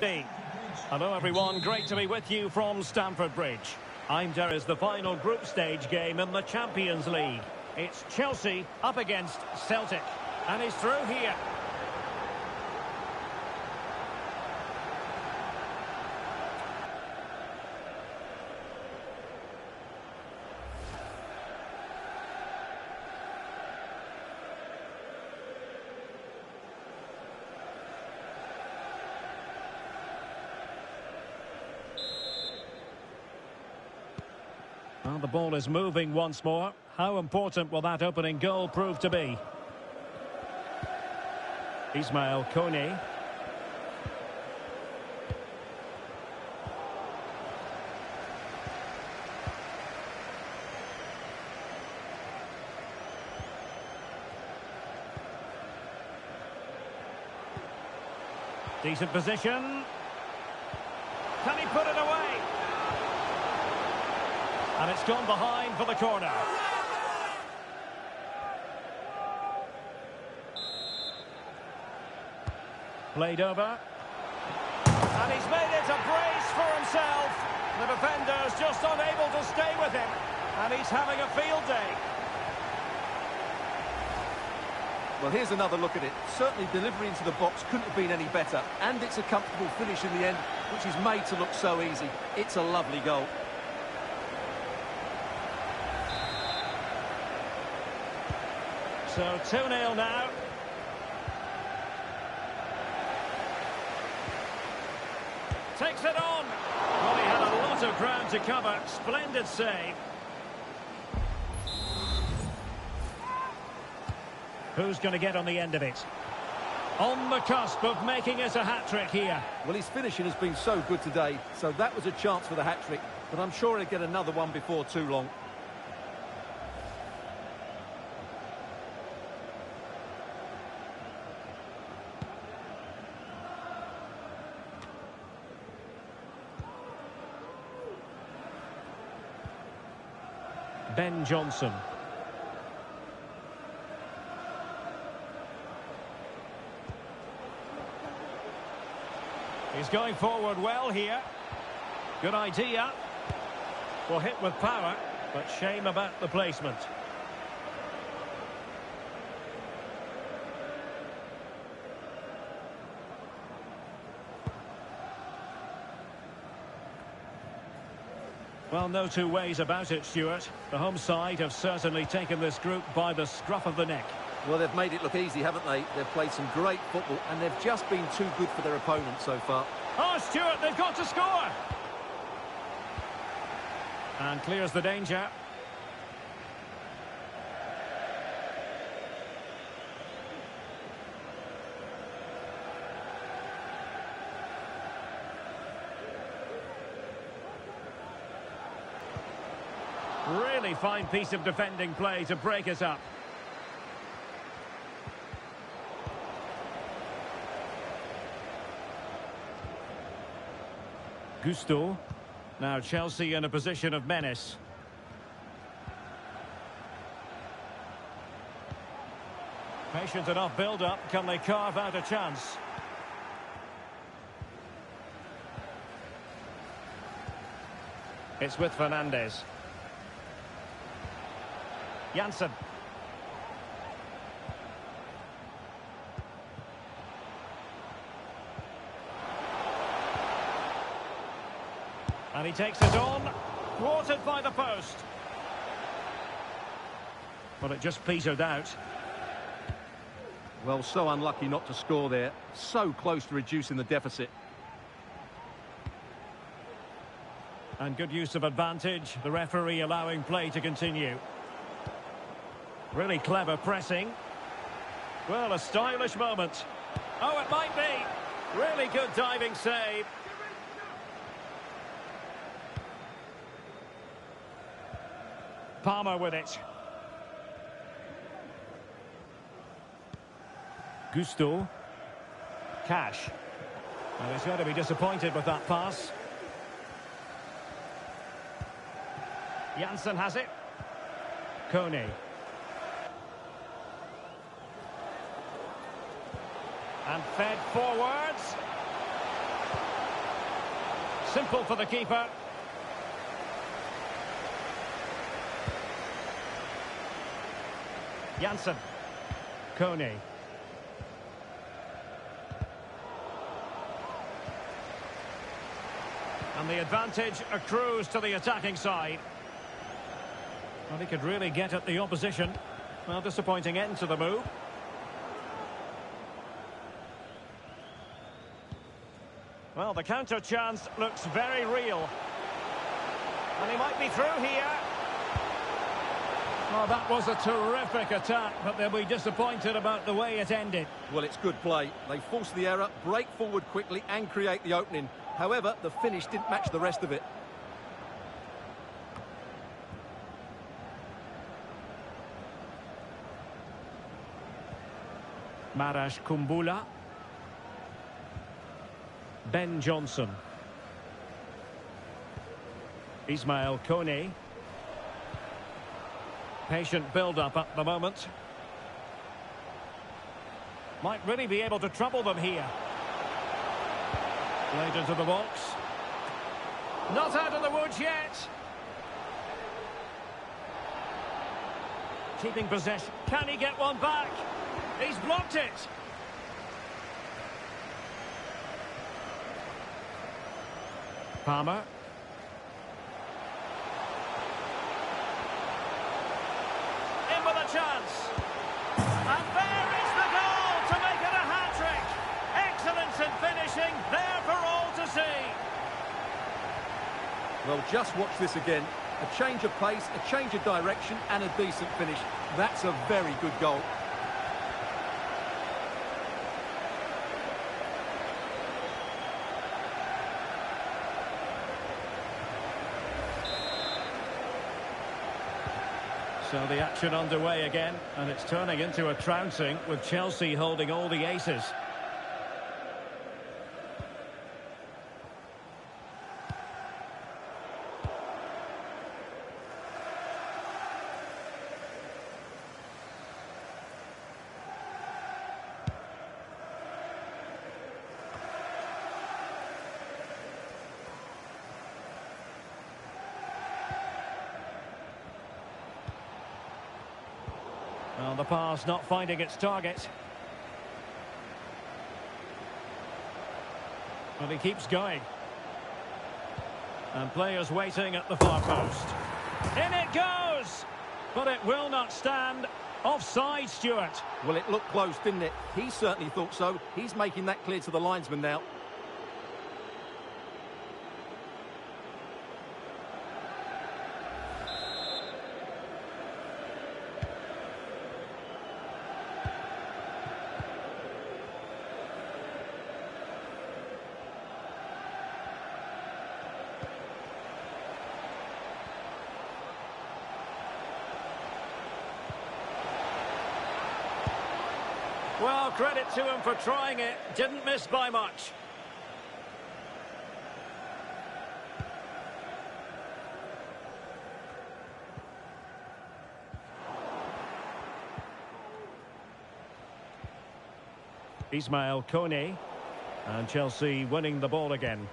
Hello everyone, great to be with you from Stamford Bridge. There is the final group stage game in the Champions League. It's Chelsea up against Celtic, and he's through here. Well, the ball is moving once more. How important will that opening goal prove to be? Ismail Kone. Decent position. Can he put it away? And it's gone behind for the corner. Played over. And he's made it a brace for himself. The defender's just unable to stay with him. And he's having a field day. Well, here's another look at it. Certainly delivery into the box couldn't have been any better. And it's a comfortable finish in the end, which is made to look so easy. It's a lovely goal. So 2-0 now. Takes it on. Well, he had a lot of ground to cover. Splendid save. Who's going to get on the end of it? On the cusp of making it a hat-trick here. Well, his finishing has been so good today, so that was a chance for the hat-trick. But I'm sure he'll get another one before too long. Ben Johnson. He's going forward well here. Good idea. Well, hit with power, but shame about the placement. Well, no two ways about it, Stuart. The home side have certainly taken this group by the scruff of the neck. Well, they've made it look easy, haven't they? They've played some great football, and they've just been too good for their opponents so far. Oh, Stuart, they've got to score! And clears the danger. Really fine piece of defending play to break us up. Gusto. Now Chelsea in a position of menace. Patient enough build-up. Can they carve out a chance? It's with Fernandes. Janssen. And he takes it on. Thwarted by the post. But it just petered out. Well, so unlucky not to score there. So close to reducing the deficit. And good use of advantage. The referee allowing play to continue. Really clever pressing. Well, a stylish moment. Oh, it might be. Really good diving save. Palmer with it. Gusto. Cash. Well, he's going to be disappointed with that pass. Janssen has it. Kone. And fed forwards. Simple for the keeper. Janssen. Kone. And the advantage accrues to the attacking side. Well, he could really get at the opposition. Well, disappointing end to the move. Well, the counter chance looks very real. And he might be through here. Oh, that was a terrific attack, but they'll be disappointed about the way it ended. Well, it's good play. They force the error, break forward quickly and create the opening. However, the finish didn't match the rest of it. Marash Kumbula. Ben Johnson. Ismail Kone. Patient build-up at the moment. Might really be able to trouble them here. Played into the box. Not out of the woods yet. Keeping possession. Can he get one back? He's blocked it. Palmer. In with a chance. And there is the goal to make it a hat-trick. Excellence in finishing, there for all to see. Well, just watch this again. A change of pace, a change of direction and a decent finish. That's a very good goal. So the action underway again, and it's turning into a trouncing with Chelsea holding all the aces. Well, the pass not finding its target. But he keeps going. And players waiting at the far post. In it goes! But it will not stand. Offside, Stuart. Well, it looked close, didn't it? He certainly thought so. He's making that clear to the linesman now. Well, credit to him for trying it. Didn't miss by much. Ismail Kone. And Chelsea winning the ball again.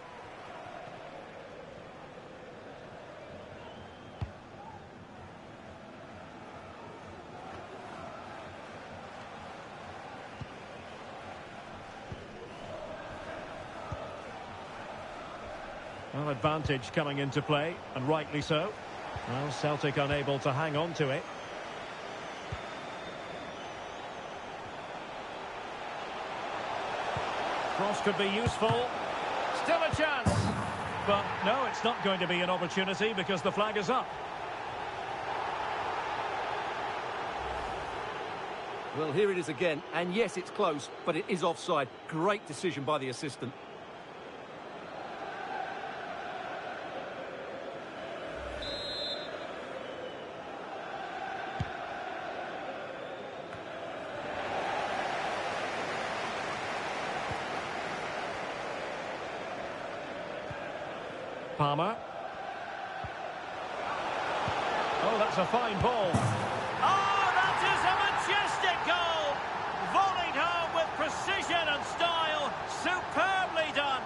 Well, advantage coming into play, and rightly so. Well, Celtic unable to hang on to it. Cross could be useful. Still a chance. But no, it's not going to be an opportunity because the flag is up. Well, here it is again. And yes, it's close, but it is offside. Great decision by the assistant. Palmer. Oh, that's a fine ball. Oh, that is a majestic goal! Volleyed home with precision and style. Superbly done.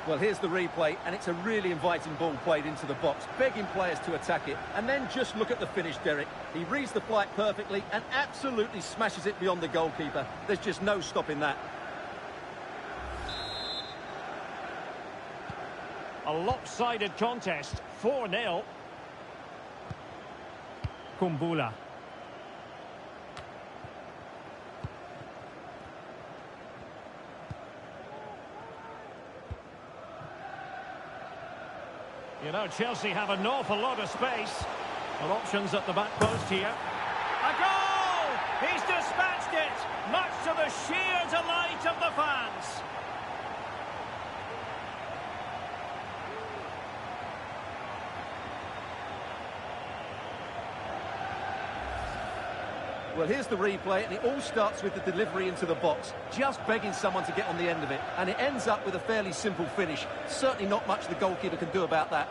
Well, here's the replay, and it's a really inviting ball played into the box, begging players to attack it. And then just look at the finish, Derek. He reads the flight perfectly and absolutely smashes it beyond the goalkeeper. There's just no stopping that. A lopsided contest, 4-0. Kumbula. You know, Chelsea have an awful lot of space. Well, options at the back post here. A goal! He's dispatched it, much to the sheer delight of the fans. Well, here's the replay, and it all starts with the delivery into the box, just begging someone to get on the end of it. And it ends up with a fairly simple finish. Certainly not much the goalkeeper can do about that.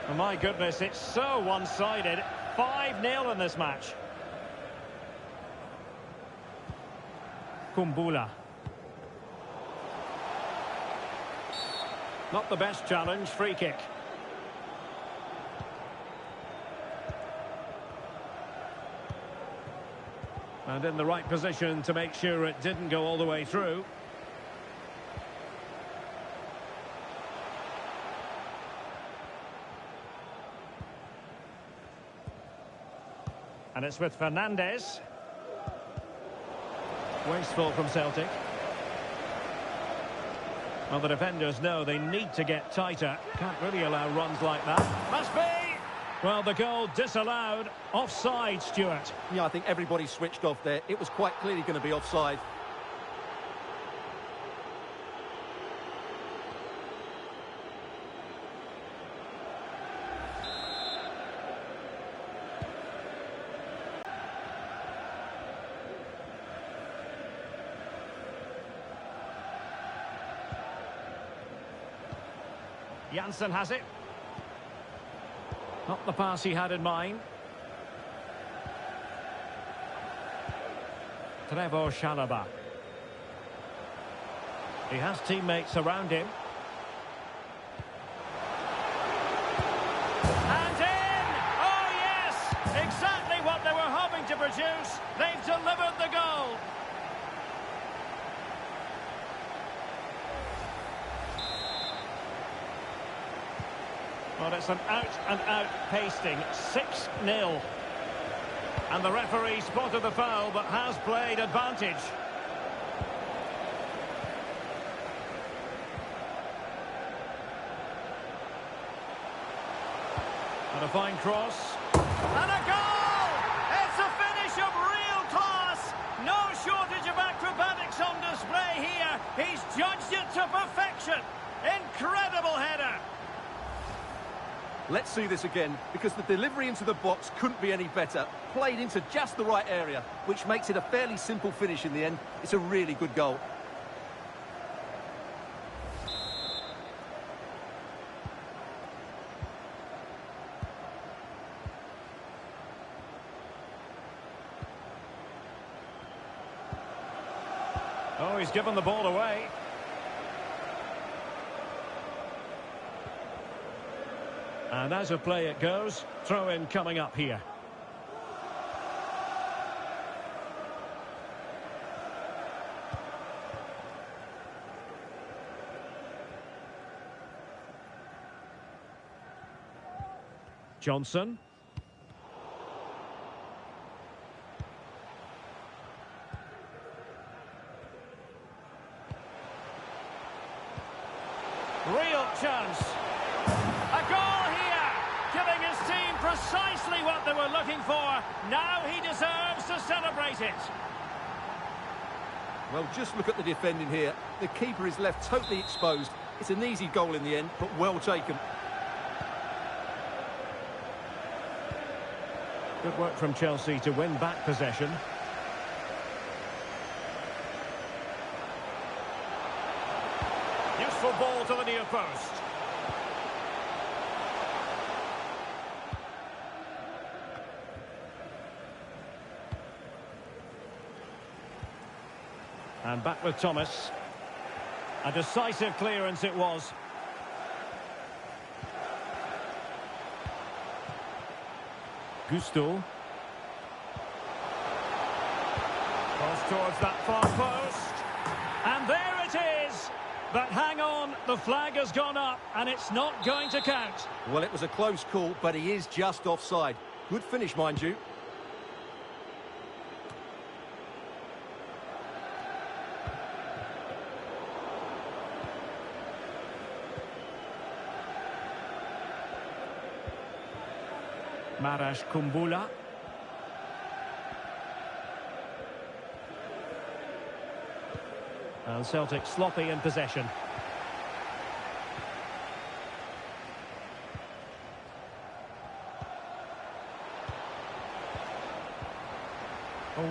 Oh, my goodness, it's so one-sided. 5-0 in this match. Kumbula. Not the best challenge, free kick. And in the right position to make sure it didn't go all the way through. And it's with Fernandes. Wasteful from Celtic. Well, the defenders know they need to get tighter. Can't really allow runs like that. Must be! Well, the goal disallowed. Offside, Stuart. Yeah, I think everybody switched off there. It was quite clearly going to be offside. Janssen has it. Not the pass he had in mind. Trevor Chalobah. He has teammates around him. And in! Oh, yes! Exactly what they were hoping to produce. They've delivered the goal. Well, it's an out-and-out pasting, 6-0. And the referee spotted the foul, but has played advantage. And a fine cross. And a goal! It's a finish of real class. No shortage of acrobatics on display here. He's judged it to perfection. Incredible header. Let's see this again, because the delivery into the box couldn't be any better. Played into just the right area, which makes it a fairly simple finish in the end. It's a really good goal. Oh, he's given the ball away. And as a play it goes, throw-in coming up here. Johnson. Real chance. A goal here, giving his team precisely what they were looking for. Now he deserves to celebrate it. Well, just look at the defending here. The keeper is left totally exposed. It's an easy goal in the end, but well taken. Good work from Chelsea to win back possession. Useful ball to the near post. And back with Thomas. A decisive clearance it was. Gusto. Cross towards that far post. And there it is! But hang on, the flag has gone up and it's not going to count. Well, it was a close call, but he is just offside. Good finish, mind you. Marash Kumbula. And Celtic sloppy in possession.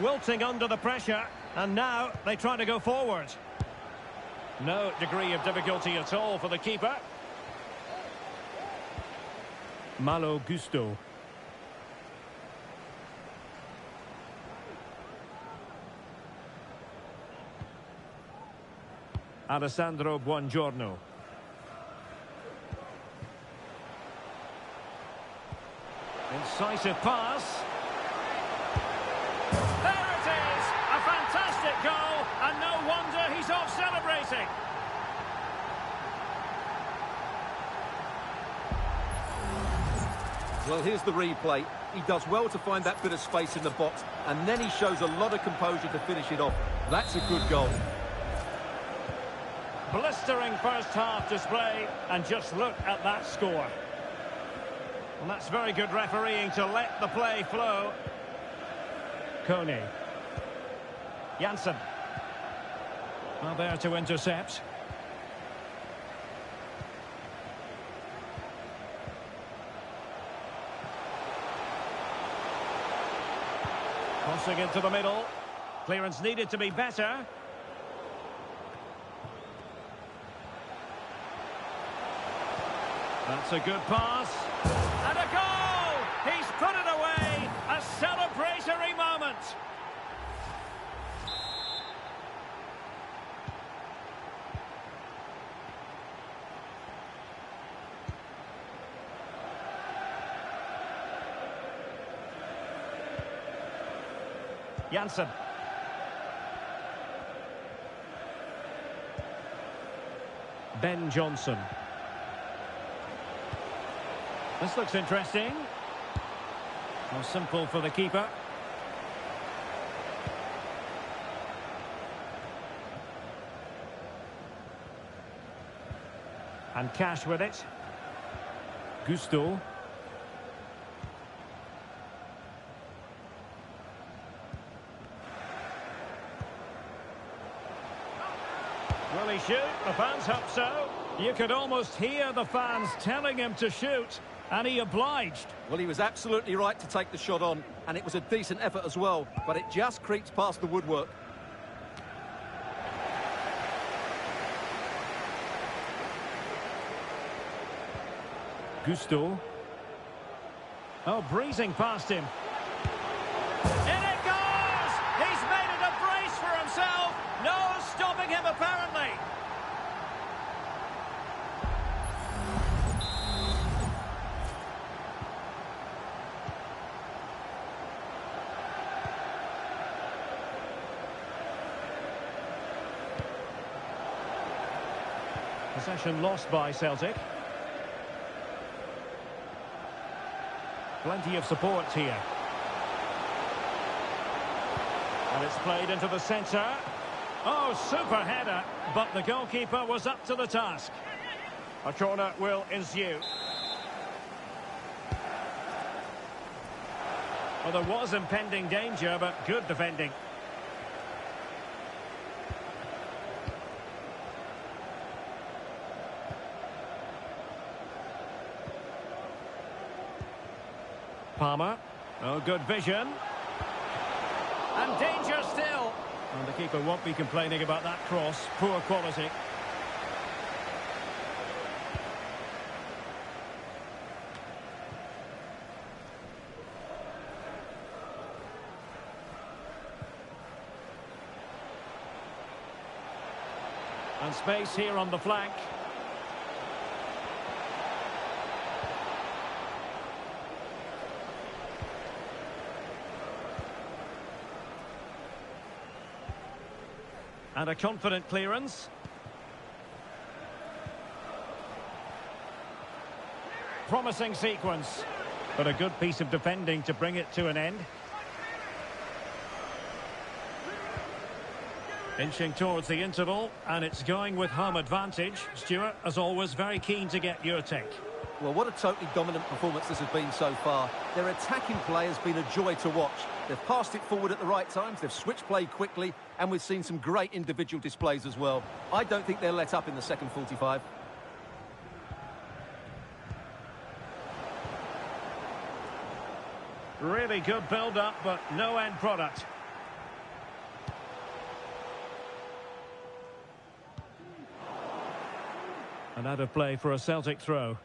Wilting under the pressure, and now they try to go forward. No degree of difficulty at all for the keeper. Malo Gusto. Alessandro Buongiorno. Incisive pass. There it is! A fantastic goal, and no wonder he's off celebrating. Well, here's the replay. He does well to find that bit of space in the box, and then he shows a lot of composure to finish it off. That's a good goal. Blistering first half display, and just look at that score. Well, that's very good refereeing to let the play flow. Kone. Janssen. Well, there to intercept. Crossing into the middle. Clearance needed to be better. That's a good pass. And a goal! He's put it away! A celebratory moment! Janssen. Ben Johnson. This looks interesting. Well, simple for the keeper. And Cash with it. Gusto. Will he shoot? The fans hope so. You could almost hear the fans telling him to shoot, and he obliged. Well, he was absolutely right to take the shot on, and it was a decent effort as well, but it just creeps past the woodwork. Gusto. Oh, breezing past him. In it goes! He's made it a brace for himself. No stopping him, apparently. Possession lost by Celtic. Plenty of support here. And it's played into the centre. Oh, super header, but the goalkeeper was up to the task. A corner will ensue. Well, there was impending danger, but good defending. Palmer. Oh, good vision. And danger still. And the keeper won't be complaining about that cross. Poor quality. And space here on the flank. And a confident clearance. Promising sequence. But a good piece of defending to bring it to an end. Inching towards the interval, and it's going with home advantage. Stuart, as always, very keen to get your take. Well, what a totally dominant performance this has been so far. Their attacking play has been a joy to watch. They've passed it forward at the right times, they've switched play quickly, and we've seen some great individual displays as well. I don't think they'll let up in the second 45. Really good build-up, but no end product. And out of play for a Celtic throw.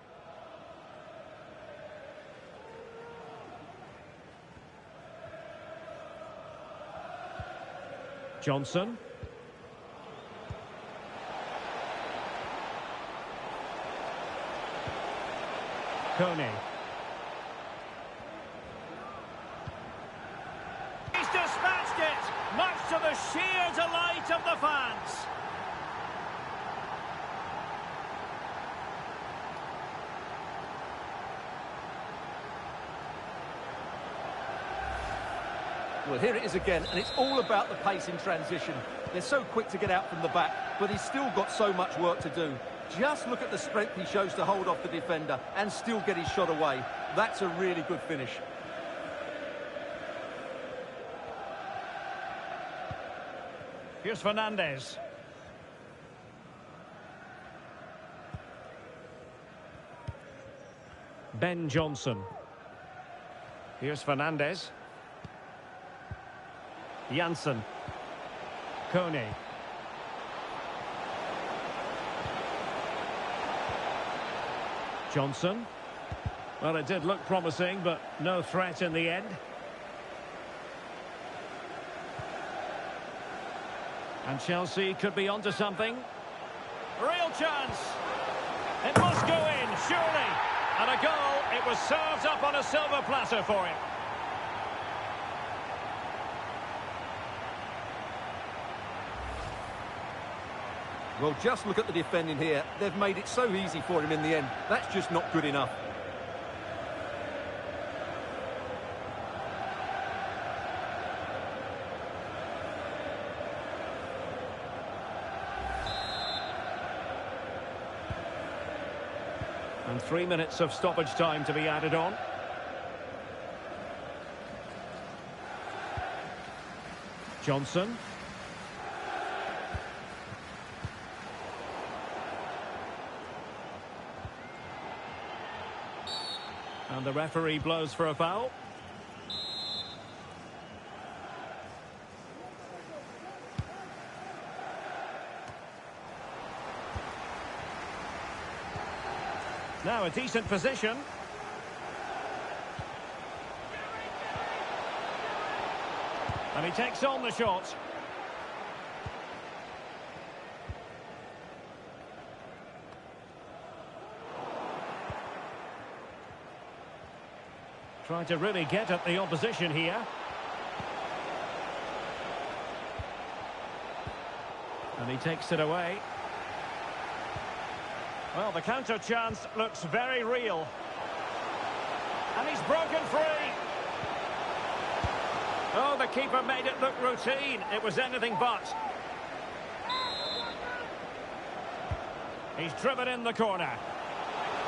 Johnson. Coney. He's dispatched it, much to the sheer delight of the fans. Well, here it is again, and it's all about the pace in transition. They're so quick to get out from the back, but he's still got so much work to do. Just look at the strength he shows to hold off the defender and still get his shot away. That's a really good finish. Here's Fernandez. Ben Johnson. Here's Fernandez. Janssen. Coney. Johnson. Well, it did look promising, but no threat in the end. And Chelsea could be onto something. Real chance. It must go in, surely. And a goal. It was served up on a silver platter for him. Well, just look at the defending here. They've made it so easy for him in the end. That's just not good enough. And 3 minutes of stoppage time to be added on. Johnson. And the referee blows for a foul. Now a decent position. And he takes on the shot. Trying to really get at the opposition here. And he takes it away. Well, the counter chance looks very real. And he's broken free. Oh, the keeper made it look routine. It was anything but. He's driven in the corner.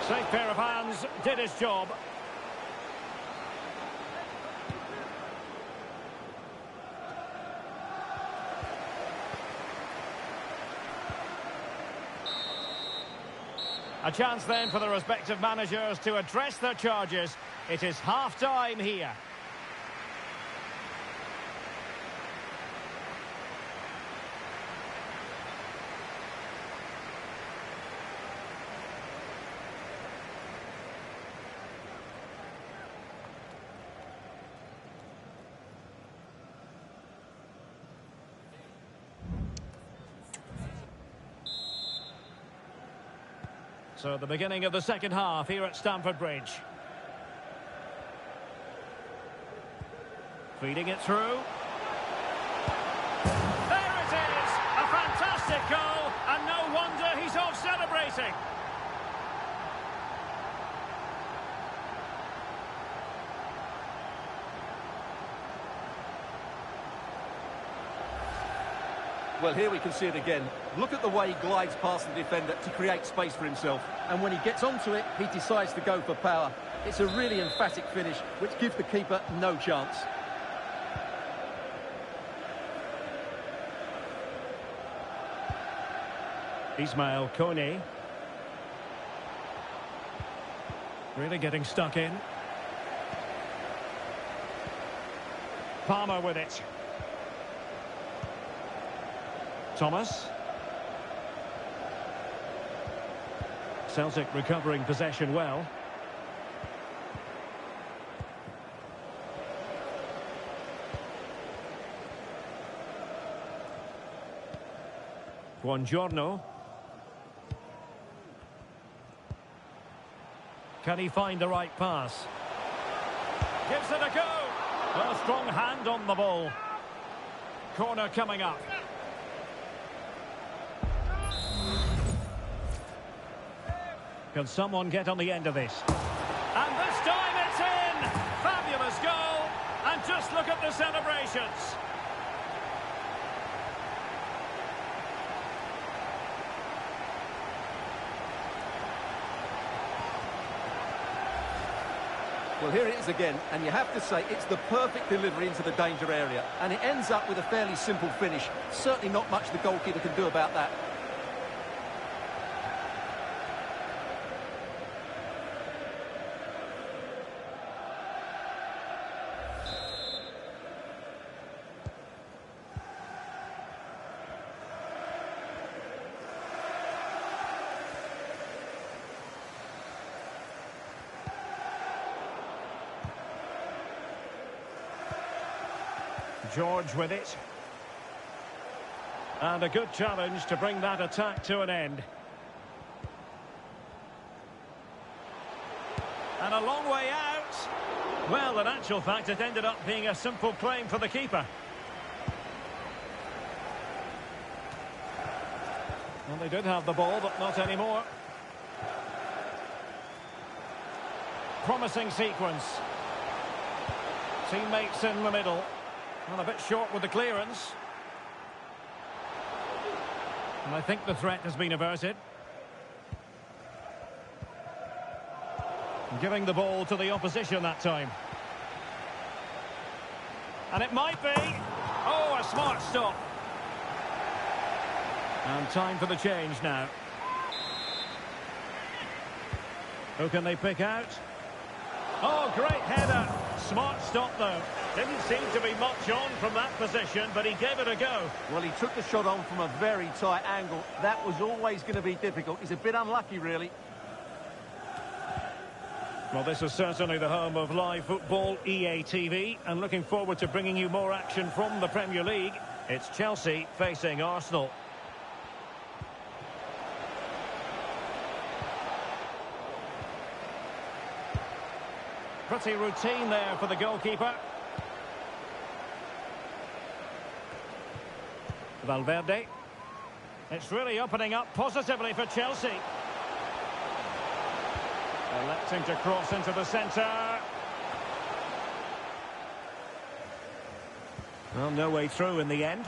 Safe pair of hands, did his job. A chance then for the respective managers to address their charges. It is half-time here. So the beginning of the second half here at Stamford Bridge. Feeding it through. There it is! A fantastic goal, and no wonder he's off celebrating. Well, here we can see it again. Look at the way he glides past the defender to create space for himself. And when he gets onto it, he decides to go for power. It's a really emphatic finish, which gives the keeper no chance. Ismail Kone. Really getting stuck in. Palmer with it. Thomas. Celtic recovering possession well. Buongiorno. Can he find the right pass? Gives it a go. A strong hand on the ball. Corner coming up. Can someone get on the end of this? And this time it's in! Fabulous goal! And just look at the celebrations. Well, here it is again, and you have to say it's the perfect delivery into the danger area. And it ends up with a fairly simple finish. Certainly not much the goalkeeper can do about that. George with it. And a good challenge to bring that attack to an end. And a long way out. Well, in actual fact, it ended up being a simple claim for the keeper. Well, they did have the ball, but not anymore. Promising sequence. Teammates in the middle. Well, a bit short with the clearance. And I think the threat has been averted. Giving the ball to the opposition that time. And it might be. Oh, a smart stop. And time for the change now. Who can they pick out? Oh, great header. Smart stop, though. Didn't seem to be much on from that position, but he gave it a go. Well, he took the shot on from a very tight angle. That was always going to be difficult. He's a bit unlucky, really. Well, this is certainly the home of live football, EA TV, and looking forward to bringing you more action from the Premier League. It's Chelsea facing Arsenal. Pretty routine there for the goalkeeper. Valverde. It's really opening up positively for Chelsea. Electing to cross into the centre. Well, no way through in the end.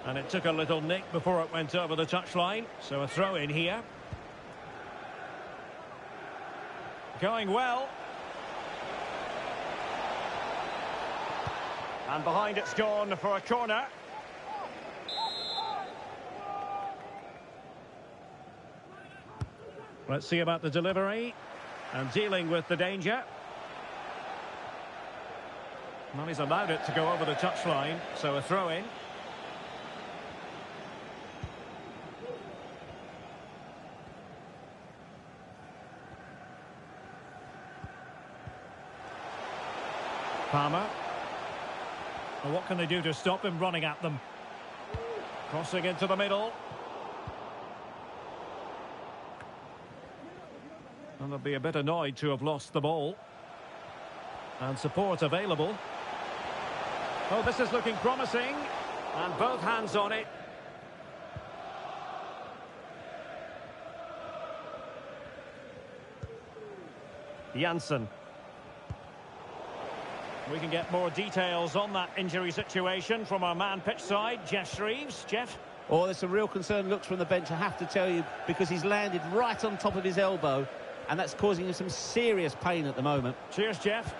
And it took a little nick before it went over the touchline. So a throw in here. Going well. And behind it's gone for a corner. Let's see about the delivery. And dealing with the danger. Well, he's allowed it to go over the touchline. So a throw in. Palmer. Well, what can they do to stop him running at them? Crossing into the middle. And they'll be a bit annoyed to have lost the ball. And support available. Oh, this is looking promising. And both hands on it. Janssen. We can get more details on that injury situation from our man pitch side, Jeff Shreves. Jeff? Oh, there's some real concern looks from the bench, I have to tell you, because he's landed right on top of his elbow, and that's causing him some serious pain at the moment. Cheers, Jeff.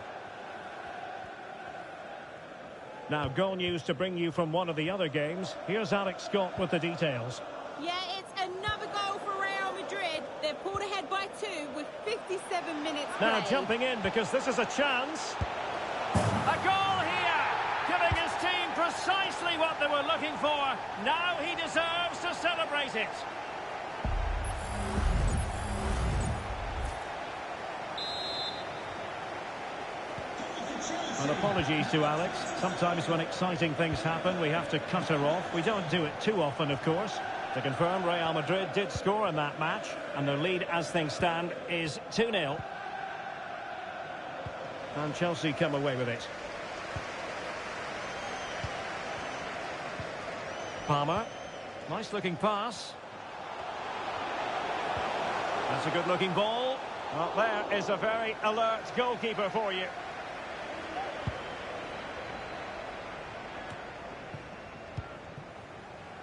Now, goal news to bring you from one of the other games. Here's Alex Scott with the details. Yeah, it's another goal for Real Madrid. They're pulled ahead by 2 with 57 minutes Now played. jumping in because this is a chance. A goal here, giving his team precisely what they were looking for. Now he deserves to celebrate it. And apologies to Alex. Sometimes when exciting things happen, we have to cut her off. We don't do it too often, of course. To confirm, Real Madrid did score in that match, and their lead, as things stand, is 2-0. And Chelsea come away with it. Palmer. Nice-looking pass. That's a good-looking ball. Well, there is a very alert goalkeeper for you.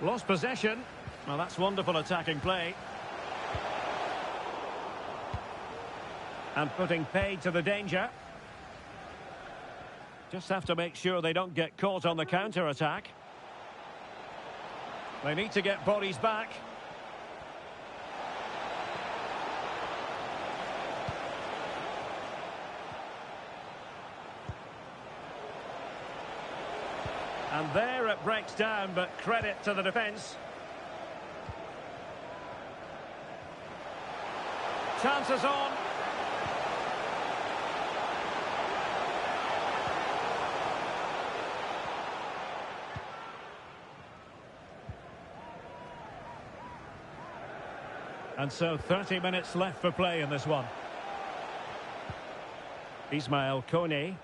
Lost possession. Well, that's wonderful attacking play. And putting paid to the danger. Just have to make sure they don't get caught on the counter-attack. They need to get bodies back. And there it breaks down, but credit to the defence. Chances on. And so 30 minutes left for play in this one. Ismail Kone.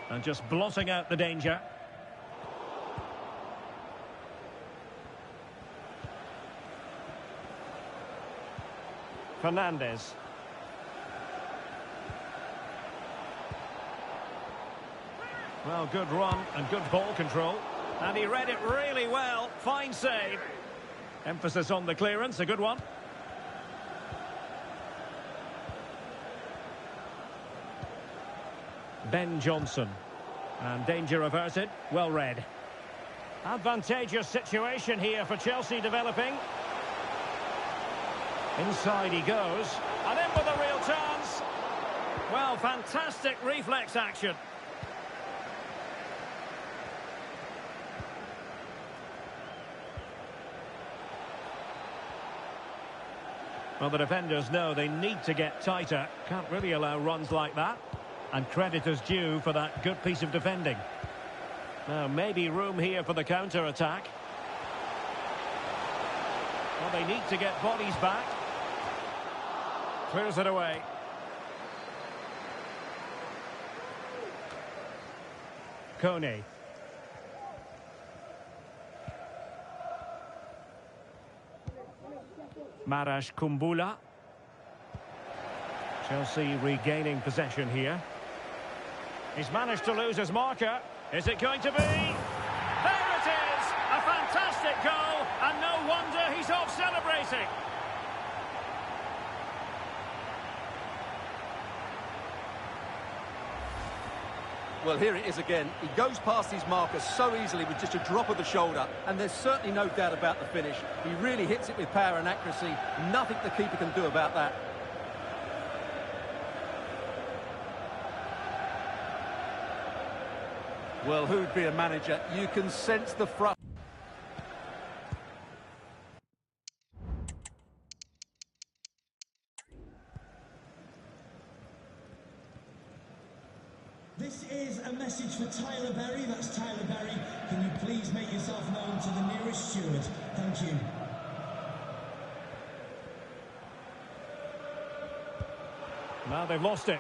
And just blotting out the danger. Fernandez. Well, good run and good ball control. And he read it really well. Fine save. Emphasis on the clearance, a good one. Ben Johnson. And danger averted. Well read. Advantageous situation here for Chelsea developing. Inside he goes. And in with a real chance. Well, fantastic reflex action. Well, the defenders know they need to get tighter. Can't really allow runs like that. And credit is due for that good piece of defending. Now, maybe room here for the counter-attack. Well, they need to get bodies back. Clears it away. Kone. Marash Kumbula. Chelsea regaining possession here. He's managed to lose his marker. Is it going to be? There it is! A fantastic goal, and no wonder he's off celebrating. Well, here it is again. He goes past his marker so easily with just a drop of the shoulder, and there's certainly no doubt about the finish. He really hits it with power and accuracy. Nothing the keeper can do about that. Well, who'd be a manager? You can sense the frustration. This is a message for Tyler Berry. That's Tyler Berry. Can you please make yourself known to the nearest steward? Thank you. Now they've lost it.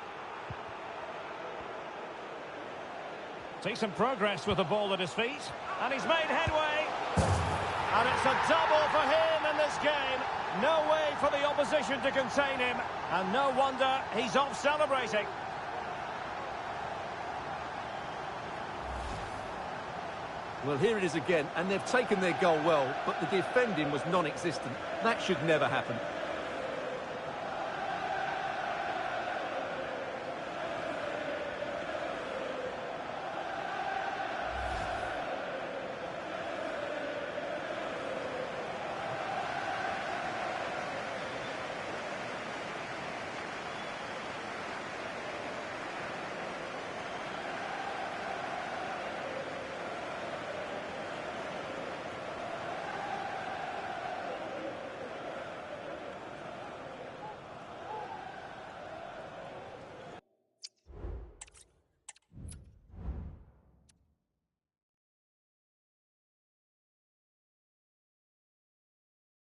Decent progress with the ball at his feet. And he's made headway. And it's a double for him in this game. No way for the opposition to contain him. And no wonder he's off celebrating. Well, here it is again, and they've taken their goal well, but the defending was non-existent. That should never happen.